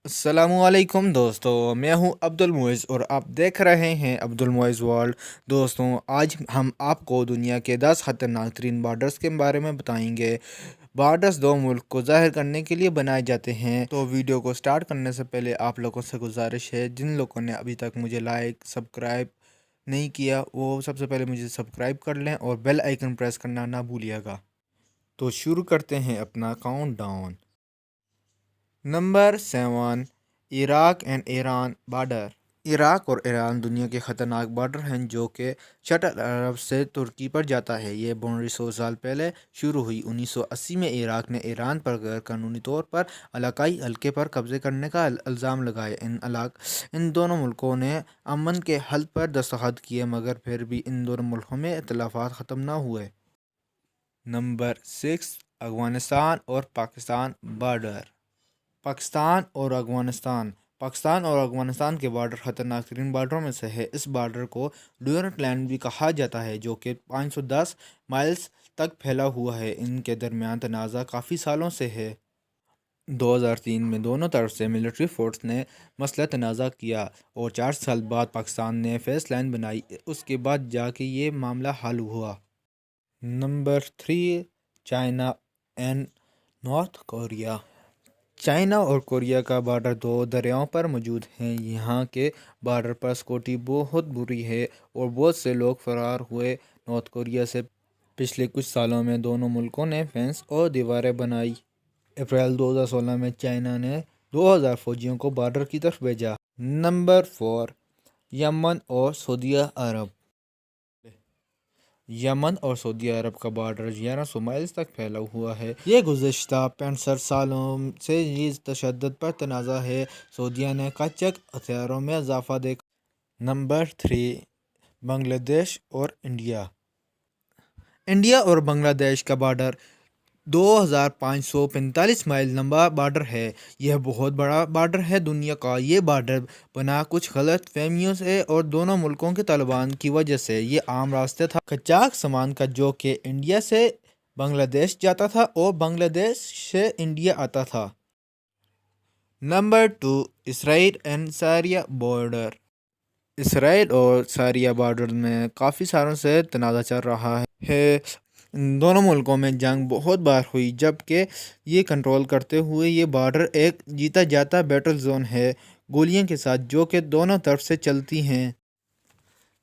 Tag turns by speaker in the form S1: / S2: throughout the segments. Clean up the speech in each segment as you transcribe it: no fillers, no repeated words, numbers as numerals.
S1: السلام علیکم دوستوں، میں ہوں عبد المعز اور آپ دیکھ رہے ہیں عبد المعز ورلڈ۔ دوستوں، آج ہم آپ کو دنیا کے 10 خطرناک ترین بارڈرز کے بارے میں بتائیں گے۔ بارڈرز دو ملک کو ظاہر کرنے کے لیے بنائے جاتے ہیں۔ تو ویڈیو کو سٹارٹ کرنے سے پہلے آپ لوگوں سے گزارش ہے، جن لوگوں نے ابھی تک مجھے لائک سبسکرائب نہیں کیا وہ سب سے پہلے مجھے سبسکرائب کر لیں اور بیل آئیکن پریس کرنا نہ بھولیے گا۔ تو شروع کرتے ہیں اپنا count down. Number 7، Iraq and Iran border. Iraq اور ایران دنیا کے خطرناک بارڈر ہیں جو کہ شٹل عرب سے ترکی پر جاتا ہے۔ یہ باؤنڈری 100 سال پہلے شروع ہوئی۔ 1980 میں عراق نے ایران پر غیر قانونی طور پر علاقائی حلقے پر قبضے کرنے کا الزام لگایا۔ ان دونوں ملکوں نے امن کے حل پر دستخط کیے، مگر پھر بھی ان دونوں ملکوں میں اختلافات ختم نہ ہوئے۔ نمبر 6، افغانستان اور پاکستان بارڈر۔ پاکستان اور افغانستان کے بارڈر خطرناک ترین بارڈروں میں سے ہے۔ اس بارڈر کو ڈیورنٹ لائن بھی کہا جاتا ہے، جو کہ 510 مائلز تک پھیلا ہوا ہے۔ ان کے درمیان تنازع کافی سالوں سے ہے۔ 2003 میں دونوں طرف سے ملٹری فورس نے مسلح تنازع کیا اور 4 سال بعد پاکستان نے فیس لائن بنائی، اس کے بعد جا کے یہ معاملہ حل ہوا۔ Number 3، China and north Korea. China اور کوریا کا بارڈر 2 دریاؤں پر موجود ہے۔ یہاں کے بارڈر پر سیکورٹی بہت بری ہے اور بہت سے لوگ فرار ہوئے۔ نارتھ کوریا سے پچھلے کچھ سالوں میں دونوں ملکوں نے فینس اور دیواریں بنائی۔ اپریل 2016 میں چائنا نے 2000 فوجیوں کو بارڈر کی طرف بھیجا۔ نمبر 4، یمن اور سعودی عرب۔ یمن اور سعودی عرب کا بارڈر 1100 مائلز تک پھیلا ہوا ہے۔ یہ گزشتہ 65 سالوں سے یہ تشدد پر تنازع ہے۔ سعودیہ نے قاچاق ہتھیاروں میں اضافہ دیکھا۔ نمبر 3، بنگلہ دیش اور انڈیا۔ انڈیا اور بنگلہ دیش کا بارڈر 2545 مائل لمبا بارڈر ہے۔ یہ بہت بڑا بارڈر ہے دنیا کا۔ یہ بارڈر بنا کچھ غلط فہمیوں سے اور دونوں ملکوں کے طالبان کی وجہ سے۔ یہ عام راستے تھا قاچاق سامان کا، جو کہ انڈیا سے بنگلہ دیش جاتا تھا اور بنگلہ دیش سے انڈیا آتا تھا۔ Number 2، Israel and Syria border. اسرائیل اور سیریا بارڈر میں کافی سالوں سے تنازع چل رہا ہے۔ ان دونوں ملکوں میں جنگ بہت بار ہوئی، جبکہ یہ کنٹرول کرتے ہوئے یہ بارڈر ایک جیتا جاتا بیٹل زون ہے، گولیوں کے ساتھ، جو کہ دونوں طرف سے چلتی ہیں۔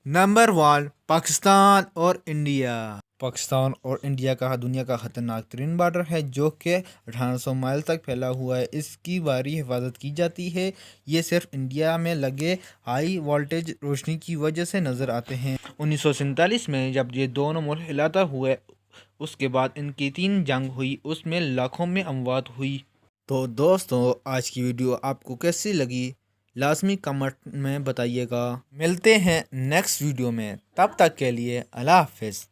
S1: نمبر 1، پاکستان اور انڈیا۔ پاکستان اور انڈیا کا دنیا کا خطرناک ترین بارڈر ہے، جو کہ 1800 مائل تک پھیلا ہوا ہے۔ اس کی بھاری حفاظت کی جاتی ہے۔ یہ صرف انڈیا میں لگے ہائی وولٹیج روشنی کی وجہ سے نظر آتے ہیں۔ 1947 میں جب یہ دونوں ملک علیحدہ ہوئے، اس کے بعد ان کی 3 جنگ ہوئی، اس میں لاکھوں میں اموات ہوئی۔ تو دوستوں، آج کی ویڈیو آپ کو کیسی لگی لازمی کمنٹ میں بتائیے گا۔ ملتے ہیں نیکسٹ ویڈیو میں، تب تک کے لیے اللہ حافظ۔